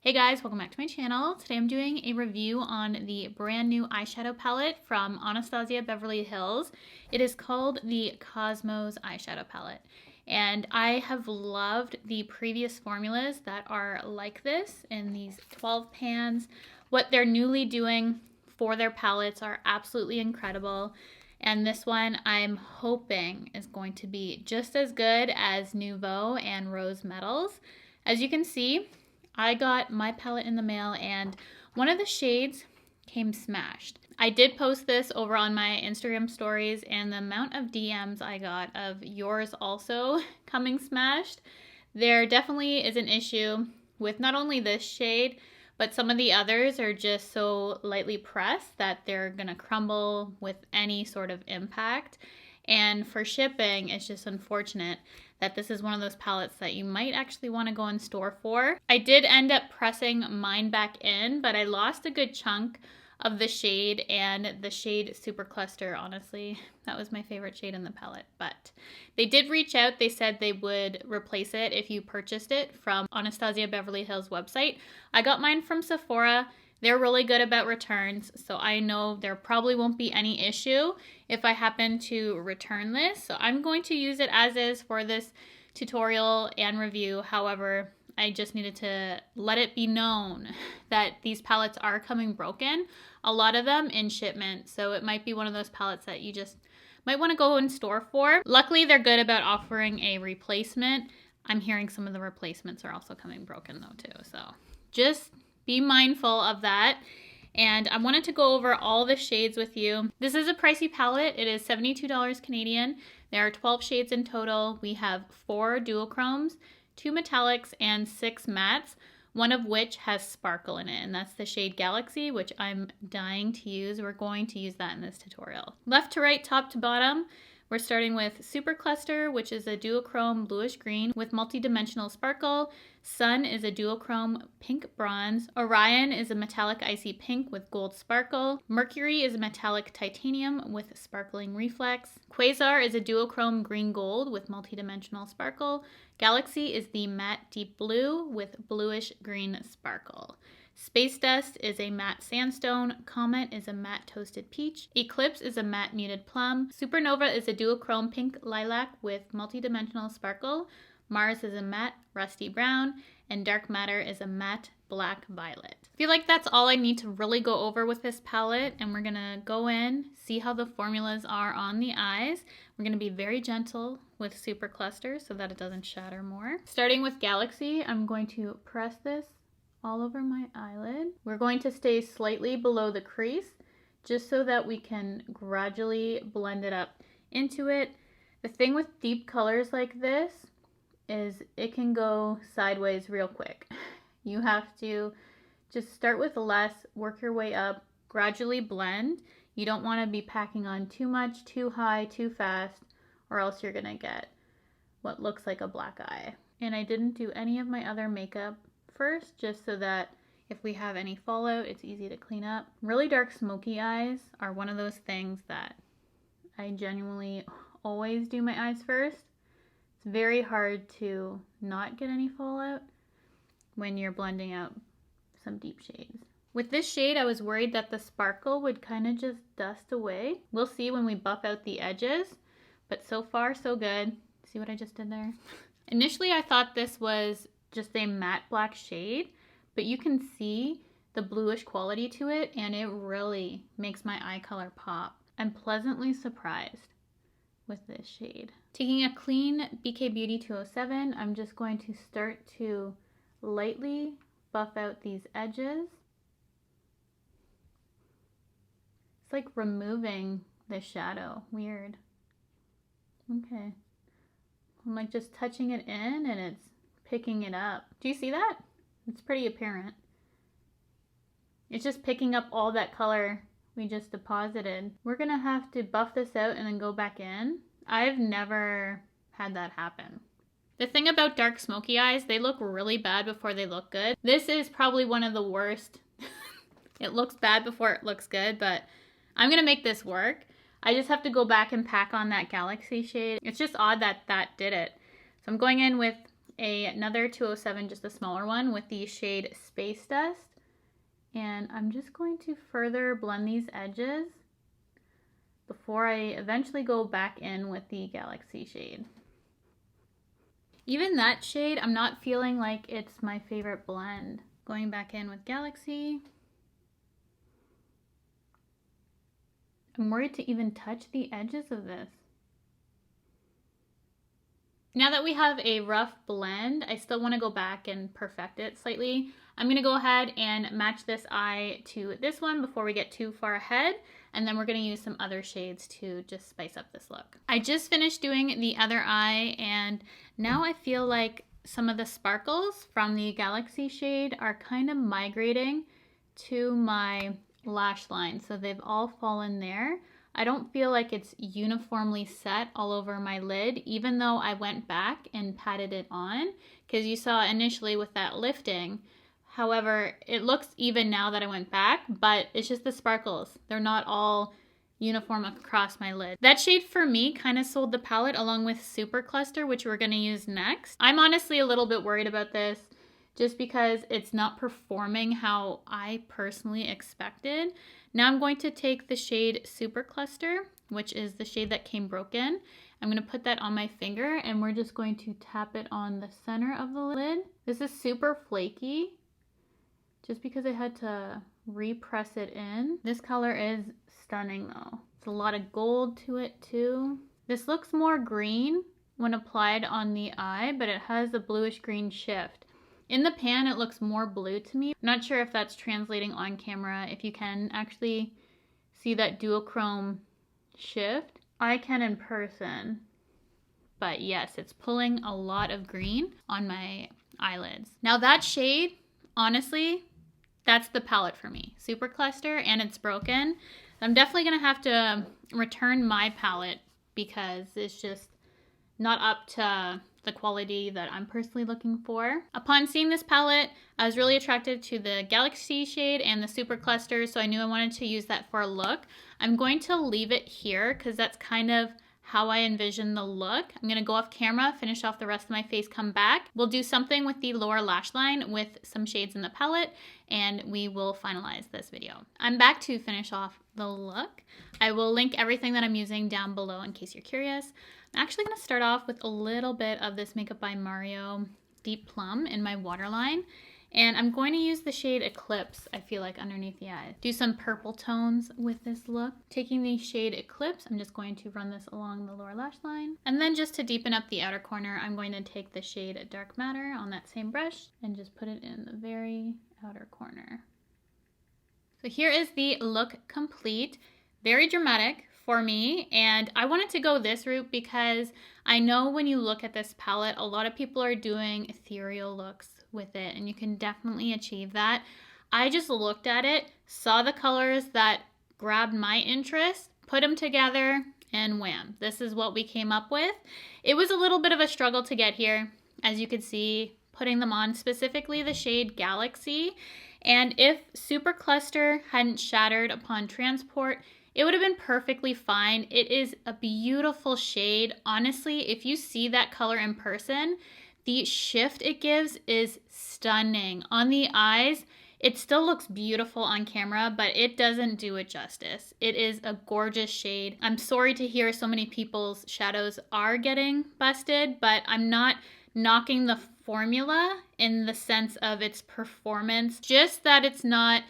Hey guys, welcome back to my channel. Today I'm doing a review on the brand new eyeshadow palette from Anastasia Beverly Hills. It is called the Cosmos eyeshadow palette. And I have loved the previous formulas that are like this in these 12 pans. What they're newly doing for their palettes are absolutely incredible. And this one I'm hoping is going to be just as good as Nouveau and Rose Metals. As you can see, I got my palette in the mail and one of the shades came smashed. I did post this over on my Instagram stories, and the amount of DMs I got of yours also coming smashed, there definitely is an issue with not only this shade, but some of the others are just so lightly pressed that they're gonna crumble with any sort of impact. And for shipping, it's just unfortunate that this is one of those palettes that you might actually want to go in store for. I did end up pressing mine back in, but I lost a good chunk of the shade, and the shade Super Cluster, honestly, that was my favorite shade in the palette. But they did reach out. They said they would replace it if you purchased it from Anastasia Beverly Hills website. I got mine from Sephora. They're really good about returns, so I know there probably won't be any issue if I happen to return this. So I'm going to use it as is for this tutorial and review. However, I just needed to let it be known that these palettes are coming broken, a lot of them in shipment. So it might be one of those palettes that you just might want to go in store for. Luckily, they're good about offering a replacement. I'm hearing some of the replacements are also coming broken though too. So just be mindful of that. And I wanted to go over all the shades with you. This is a pricey palette. It is $72 Canadian. There are 12 shades in total. We have 4 duochromes, 2 metallics, and 6 mattes, one of which has sparkle in it, and that's the shade Galaxy, which I'm dying to use. We're going to use that in this tutorial. Left to right, top to bottom, we're starting with Super Cluster, which is a duochrome bluish green with multi-dimensional sparkle. Sun is a duochrome pink bronze. Orion is a metallic icy pink with gold sparkle. Mercury is a metallic titanium with sparkling reflex. Quasar is a duochrome green gold with multi-dimensional sparkle. Galaxy is the matte deep blue with bluish green sparkle. Space Dust is a matte sandstone. Comet is a matte toasted peach. Eclipse is a matte muted plum. Supernova is a duochrome pink lilac with multi-dimensional sparkle. Mars is a matte rusty brown. And Dark Matter is a matte black violet. I feel like that's all I need to really go over with this palette, and we're gonna go in, see how the formulas are on the eyes. We're gonna be very gentle with Super Cluster so that it doesn't shatter more. Starting with Galaxy, I'm going to press this all over my eyelid. We're going to stay slightly below the crease just so that we can gradually blend it up into it. The thing with deep colors like this is it can go sideways real quick. You have to just start with less, work your way up, gradually blend. You don't want to be packing on too much, too high, too fast, or else you're gonna get what looks like a black eye. And I didn't do any of my other makeup first, just so that if we have any fallout, it's easy to clean up. Really dark smoky eyes are one of those things that I genuinely always do my eyes first. It's very hard to not get any fallout when you're blending out some deep shades. With this shade, I was worried that the sparkle would kind of just dust away. We'll see when we buff out the edges, but so far so good. See what I just did there? Initially, I thought this was just a matte black shade, but you can see the bluish quality to it, and it really makes my eye color pop. I'm pleasantly surprised with this shade. Taking a clean BK Beauty 207, I'm just going to start to lightly buff out these edges. It's like removing the shadow. Weird. Okay. I'm like just touching it in and it's picking it up. Do you see that? It's pretty apparent. It's just picking up all that color we just deposited. We're gonna have to buff this out and then go back in. I've never had that happen. The thing about dark smoky eyes, they look really bad before they look good. This is probably one of the worst. It looks bad before it looks good, but I'm gonna make this work. I just have to go back and pack on that Galaxy shade. It's just odd that that did it. So I'm going in with another 207, just a smaller one, with the shade Space Dust. And I'm just going to further blend these edges before I eventually go back in with the Galaxy shade. Even that shade, I'm not feeling like it's my favorite blend. Going back in with Galaxy. I'm worried to even touch the edges of this. Now that we have a rough blend, I still want to go back and perfect it slightly. I'm going to go ahead and match this eye to this one before we get too far ahead. And then we're going to use some other shades to just spice up this look. I just finished doing the other eye, and now I feel like some of the sparkles from the Galaxy shade are kind of migrating to my lash line. So they've all fallen there. I don't feel like it's uniformly set all over my lid, even though I went back and patted it on, because you saw initially with that lifting. However, it looks even now that I went back, but it's just the sparkles. They're not all uniform across my lid. That shade for me kind of sold the palette along with Super Cluster, which we're going to use next. I'm honestly a little bit worried about this just because it's not performing how I personally expected. Now I'm going to take the shade Super Cluster, which is the shade that came broken. I'm going to put that on my finger, and we're just going to tap it on the center of the lid. This is super flaky, just because I had to repress it in. This color is stunning though. It's a lot of gold to it too. This looks more green when applied on the eye, but it has a bluish green shift. In the pan, it looks more blue to me. I'm not sure if that's translating on camera, if you can actually see that duochrome shift. I can in person, but yes, it's pulling a lot of green on my eyelids. Now that shade, honestly, that's the palette for me. Super Cluster, and it's broken. I'm definitely gonna have to return my palette because it's just not up to the quality that I'm personally looking for. Upon seeing this palette, I was really attracted to the Galaxy shade and the Super Cluster, so I knew I wanted to use that for a look. I'm going to leave it here because that's kind of how I envision the look. I'm gonna go off camera, finish off the rest of my face, come back. We'll do something with the lower lash line with some shades in the palette, and we will finalize this video. I'm back to finish off the look. I will link everything that I'm using down below in case you're curious. I'm actually gonna start off with a little bit of this Makeup by Mario Deep Plum in my waterline. And I'm going to use the shade Eclipse, I feel like, underneath the eyes. Do some purple tones with this look. Taking the shade Eclipse, I'm just going to run this along the lower lash line. And then just to deepen up the outer corner, I'm going to take the shade Dark Matter on that same brush and just put it in the very outer corner. So here is the look complete. Very dramatic for me, and I wanted to go this route because I know when you look at this palette, a lot of people are doing ethereal looks with it, and you can definitely achieve that. I just looked at it, saw the colors that grabbed my interest, put them together, and wham, this is what we came up with. It was a little bit of a struggle to get here, as you could see, putting them on, specifically the shade Galaxy. And if Super Cluster hadn't shattered upon transport, it would have been perfectly fine. It is a beautiful shade. Honestly, if you see that color in person, the shift it gives is stunning. On the eyes, it still looks beautiful on camera, but it doesn't do it justice. It is a gorgeous shade. I'm sorry to hear so many people's shadows are getting busted, but I'm not knocking the formula in the sense of its performance, just that it's not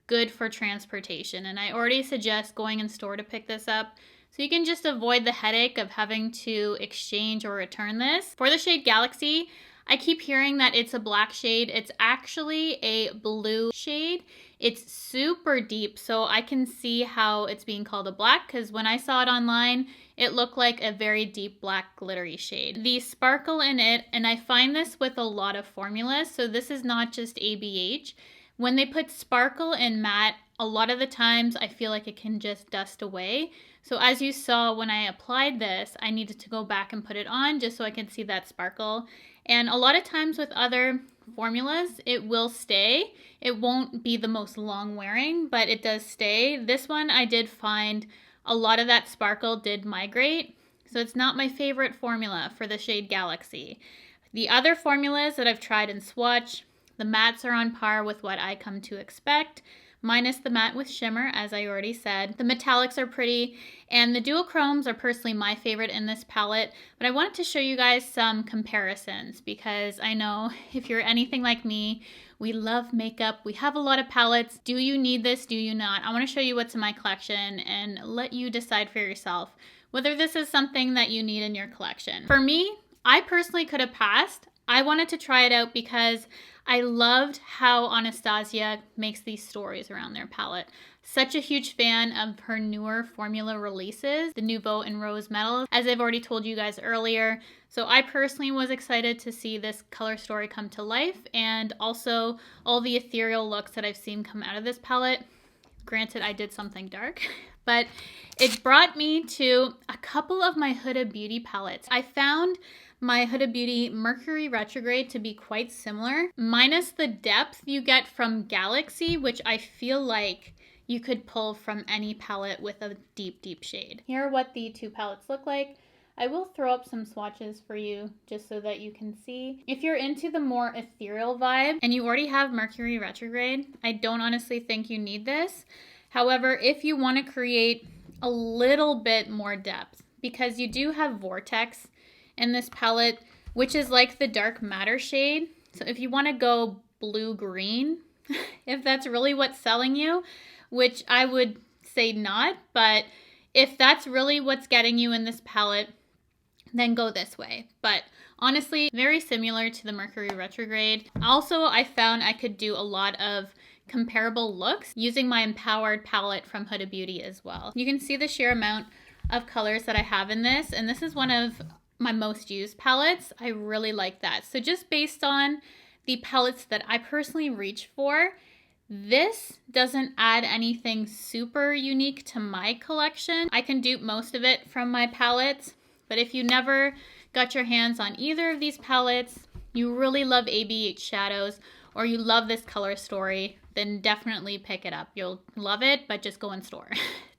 good for transportation. And I already suggest going in store to pick this up so you can just avoid the headache of having to exchange or return this. For the shade Galaxy, I keep hearing that it's a black shade. It's actually a blue shade. It's super deep, so I can see how it's being called a black, because when I saw it online, it looked like a very deep black glittery shade. The sparkle in it, and I find this with a lot of formulas, so this is not just ABH. When they put sparkle in matte, a lot of the times I feel like it can just dust away. So as you saw when I applied this, I needed to go back and put it on just so I can see that sparkle. And a lot of times with other formulas, it will stay. It won't be the most long wearing, but it does stay. This one I did find a lot of that sparkle did migrate. So it's not my favorite formula for the shade Galaxy. The other formulas that I've tried and swatched, the mattes are on par with what I come to expect, minus the matte with shimmer, as I already said. The metallics are pretty, and the duochromes are personally my favorite in this palette, but I wanted to show you guys some comparisons because I know if you're anything like me, we love makeup, we have a lot of palettes. Do you need this? Do you not? I want to show you what's in my collection and let you decide for yourself whether this is something that you need in your collection. For me, I personally could have passed. I wanted to try it out because I loved how Anastasia makes these stories around their palette. Such a huge fan of her newer formula releases, the Nouveau and Rose Metals, as I've already told you guys earlier. So I personally was excited to see this color story come to life, and also all the ethereal looks that I've seen come out of this palette. Granted, I did something dark, but it brought me to a couple of my Huda Beauty palettes. I found my Huda Beauty Mercury Retrograde to be quite similar, minus the depth you get from Galaxy, which I feel like you could pull from any palette with a deep, deep shade. Here are what the two palettes look like. I will throw up some swatches for you just so that you can see. If you're into the more ethereal vibe and you already have Mercury Retrograde, I don't honestly think you need this. However, if you want to create a little bit more depth, because you do have Vortex in this palette, which is like the dark matter shade. So if you want to go blue-green, if that's really what's selling you, which I would say not, but if that's really what's getting you in this palette, then go this way. But honestly, very similar to the Mercury Retrograde. Also, I found I could do a lot of comparable looks using my Empowered palette from Huda Beauty as well. You can see the sheer amount of colors that I have in this, and this is one of my most used palettes. I really like that. So just based on the palettes that I personally reach for, this doesn't add anything super unique to my collection. I can dupe most of it from my palettes, but if you never got your hands on either of these palettes, you really love ABH shadows, or you love this color story, then definitely pick it up. You'll love it, but just go in store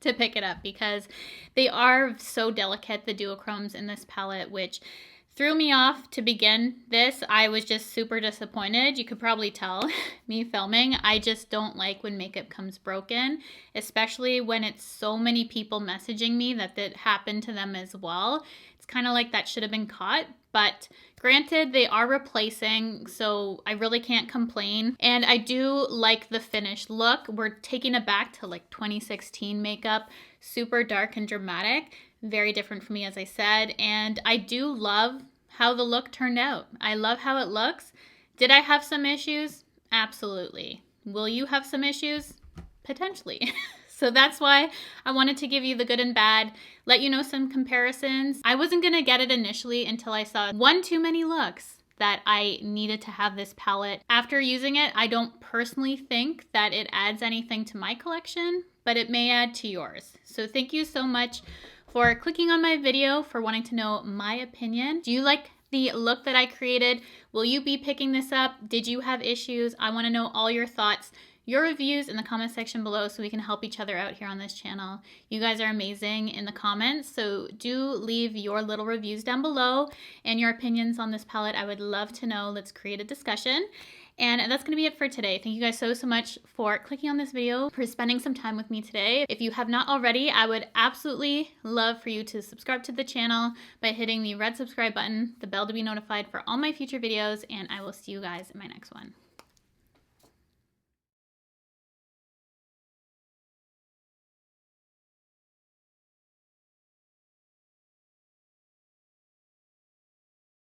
to pick it up because they are so delicate, the duochromes in this palette, which threw me off to begin this. I was just super disappointed. You could probably tell me filming. I just don't like when makeup comes broken, especially when it's so many people messaging me that happened to them as well. It's kind of like that should have been caught, but granted, they are replacing, so I really can't complain. And I do like the finished look. We're taking it back to like 2016 makeup, super dark and dramatic. Very different for me, as I said. And I do love how the look turned out. I love how it looks. Did I have some issues? Absolutely. Will you have some issues? Potentially. So that's why I wanted to give you the good and bad, let you know some comparisons. I wasn't going to get it initially until I saw one too many looks that I needed to have this palette. After using it, I don't personally think that it adds anything to my collection, but it may add to yours. So thank you so much for clicking on my video, for wanting to know my opinion. Do you like the look that I created? Will you be picking this up? Did you have issues? I want to know all your thoughts, your reviews in the comment section below so we can help each other out here on this channel. You guys are amazing in the comments, so do leave your little reviews down below and your opinions on this palette. I would love to know. Let's create a discussion. And that's going to be it for today. Thank you guys so much for clicking on this video, for spending some time with me today. If you have not already, I would absolutely love for you to subscribe to the channel by hitting the red subscribe button, the bell to be notified for all my future videos, and I will see you guys in my next one.